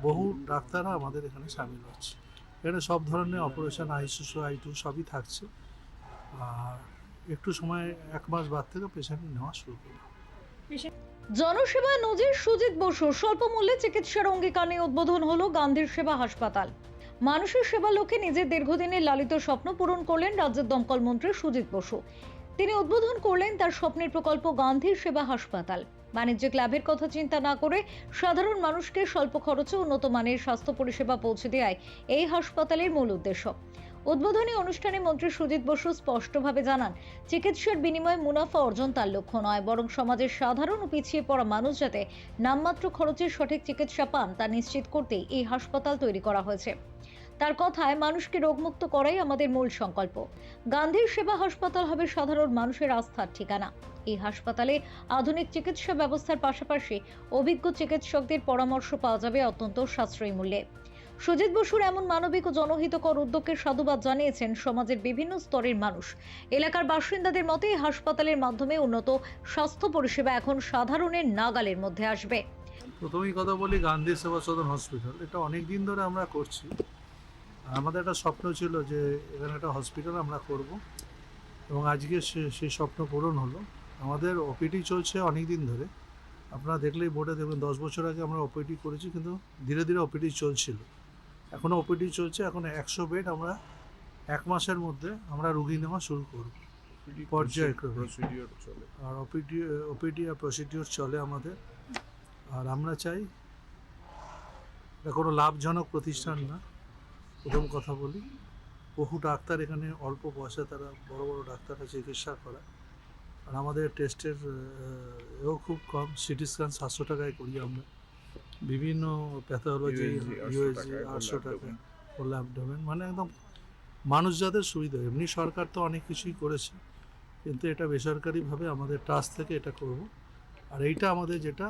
বহু ডাক্তাররা আমাদের এখানে সামিল হচ্ছে। এখানে সব ধরনের অপারেশন আইসিসু আইটু সবই থাকছে। আর একটু সময় 1 মাস বাদ থেকে পেশেন্ট নেওয়া শুরু করবে। জনসেবায় নজির সুজিত বসু স্বল্প মূল্যে চিকিৎসার অঙ্গীকার নিয়ে উদ্বোধন হলো গান্ধীর সেবা হাসপাতাল। মানুষের সেবা লক্ষ্যে নিজের দীর্ঘদিনের লালিত স্বপ্ন পূরণ করলেন রাজ্যের দমকল মন্ত্রী সুজিত বসু। তিনি উদ্বোধন করলেন তার স্বপ্নের প্রকল্প গান্ধীর সেবা হাসপাতাল। বাণিজ্যিক লাভের কথা চিন্তা না করে সাধারণ মানুষকে স্বল্প খরচে উন্নত মানের স্বাস্থ্য পরিষেবা পৌঁছে দেওয়াই এই হাসপাতালের মূল উদ্দেশ্য। উদ্বোধনী অনুষ্ঠানে মন্ত্রী সুজিত বসু স্পষ্টভাবে জানান, চিকিৎসার বিনিময়ে মুনাফা অর্জন তার লক্ষ্য নয়, বরং সমাজের সাধারণ ও পিছিয়ে পড়া মানুষ যাতে নামমাত্র খরচে সঠিক চিকিৎসা পান তা নিশ্চিত করতেই এই হাসপাতাল তৈরি করা হয়েছে। তার কথায়, মানুষকে রোগমুক্ত করাই আমাদের মূল সংকল্প। গান্ধীর সেবা হাসপাতাল হবে সাধারণ মানুষের আস্থার ঠিকানা। এই হাসপাতালে আধুনিক চিকিৎসা ব্যবস্থার পাশাপাশি অভিজ্ঞ চিকিৎসকদের পরামর্শ পাওয়া যাবে অত্যন্ত সাশ্রয়ী মূল্যে। সুজিত বসুর এমন মানবিক ও জনহিতকর উদ্যোগকে সাধুবাদ জানিয়েছেন সমাজের বিভিন্ন স্তরের মানুষ। এলাকার বাসিন্দাদের মতে এই হাসপাতালের মাধ্যমে উন্নত স্বাস্থ্য পরিষেবা এখন সাধারণের নাগালের মধ্যে আসবে। প্রথমেই কথা বলি, গান্ধী সেবা সদন হসপিটাল এটা অনেক দিন ধরে আমরা করছি। আমাদের একটা স্বপ্ন ছিল যে এখানে একটা হসপিটাল আমরা করব, এবং আজকে সেই স্বপ্ন পূরণ হলো। আমাদের ওপিডি চলছে অনেক দিন ধরে, আপনারা দেখলেই বোর্ডে দেখবেন 10 বছর আগে আমরা ওপিডি করেছি, কিন্তু ধীরে ধীরে ওপিডি চলছিল। এখনও ওপিডি চলছে। এখন 100 বেড আমরা 1 মাসের মধ্যে আমরা রুগী নেওয়া শুরু করব পর্যায়ক্রমে। আর ওপিডি আর প্রসিডিওর চলে আমাদের। আর আমরা চাই এটা কোনো লাভজনক প্রতিষ্ঠান না। প্রথম কথা বলি, বহু ডাক্তার এখানে অল্প পয়সা তারা বড় বড় ডাক্তাররা চিকিৎসা করায়। আর আমাদের টেস্টের এও খুব কম। সিটি স্ক্যান 700 টাকায় করি আমরা, বিভিন্ন প্যাথোলজি ইউএসজি 800 টাকা, ফুল অ্যাবডোমেন, মানে একদম মানুষ যাদের সুবিধা। এমনি সরকার তো অনেক কিছুই করেছে, কিন্তু এটা বেসরকারিভাবে আমাদের ট্রাস্ট থেকে এটা করব। আর এইটা আমাদের যেটা,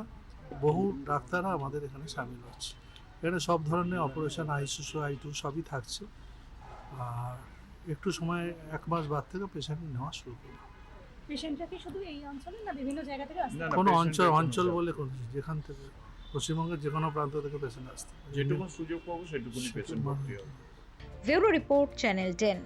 বহু ডাক্তাররা আমাদের এখানে সামিল হচ্ছে। এখানে সব ধরনের অপারেশন আইসিসু আইটু সবই থাকছে। আর একটু সময় 1 মাস বাদ থেকে পেশেন্ট নেওয়া শুরু করবে। পেশেন্টরা কি শুধু এই অঞ্চলে না বিভিন্ন জায়গা থেকে আসছে? কোনো অঞ্চল বলে কোনো যেখান থেকে, পশ্চিমবঙ্গের যে কোনো প্রান্ত থেকে পেশেন্ট আসতে, যেটুকু সুযোগ পাবো সেটুকুনি পেশেন্ট ভর্তি হবে। Bureau report, channel 10।